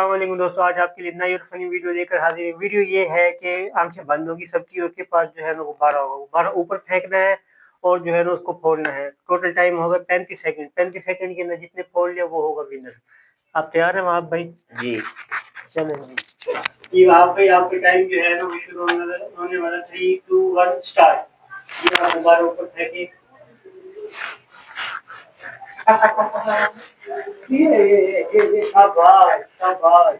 अस्सलामुअलैकुम दोस्तों, आज आपके लिए नई और फनी वीडियो लेकर हाजिर है। वीडियो ये है कि आंखें बंद होगी सबकी और के पास जो है ना गुब्बारा होगा। गुब्बारा ऊपर फेंकना है और जो है ना उसको फोड़ना है। टोटल टाइम होगा 35 सेकंड। 35 सेकंड के अंदर जिसने फोड़ लिया वो होगा विनर। आप तैयार हैं आप भाई? जी चलें ये आप भाई, आपके टाइम जो है ना वो शुरू होने वाला 3, 2, 1 स्टार्ट। ये आप गुब्बारा ऊपर फेंके। ये शाबाश शाबाश।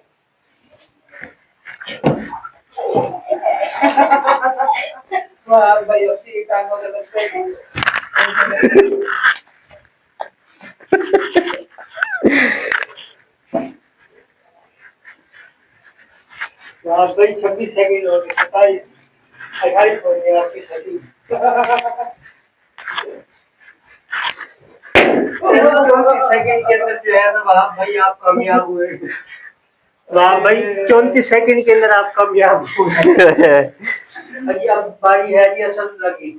वाह भाई, अब से काम होगा लगता है। वाह भाई, 26 सेकंड हो गए, 27, 28 हो गए आपकी सही। 34 सेकंड के अंदर जो है ना वाह भाई आप कामयाब हुए। वाह भाई, 34 सेकंड के अंदर आप कामयाब हुए। अभी अब बारी है जी असदुल्ला की।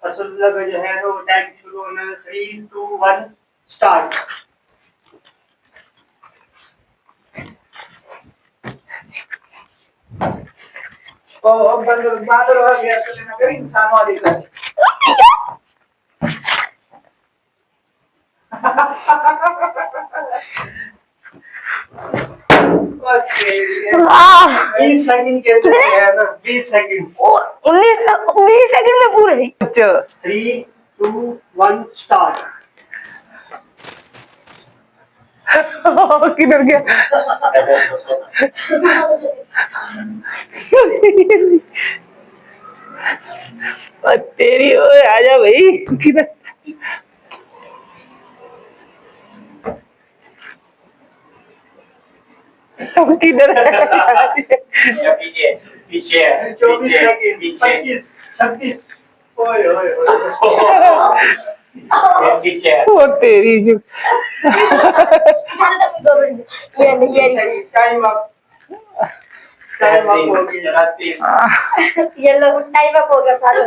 असदुल्ला का जो है ना वो टाइम शुरू होना है 3, 2, 1 स्टार्ट। अब बादल हो गया तो लेना कर इंसान वाली कर। ओके 20 सेकंड के अंदर जो है ना 20 सेकंड 19 सेकंड में पूरे। 3, 2, 1 स्टार्ट। किधर गया? तेरी ओए आजा भाई। किधर किधर पीछे पीछे 24 सेकंड 25, 26। ओए ओए पीछे वो तेरी जो टाइम अप। टाइम अप हो गया। ये लो टाइम अप हो गया सारा।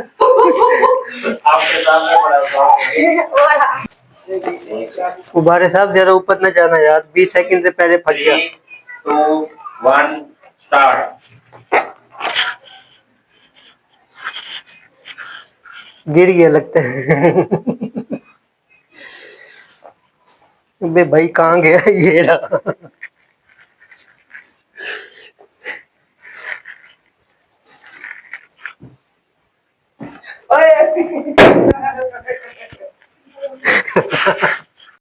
आपके सामने पड़ा गुब्बारे साहब जरा ऊपर न जाना यार, 20 सेकंड से पहले फट गया। 3, 2, 1 स्टार्ट। गिर गया लगता है। बे भाई कहाँ गया ये रहा।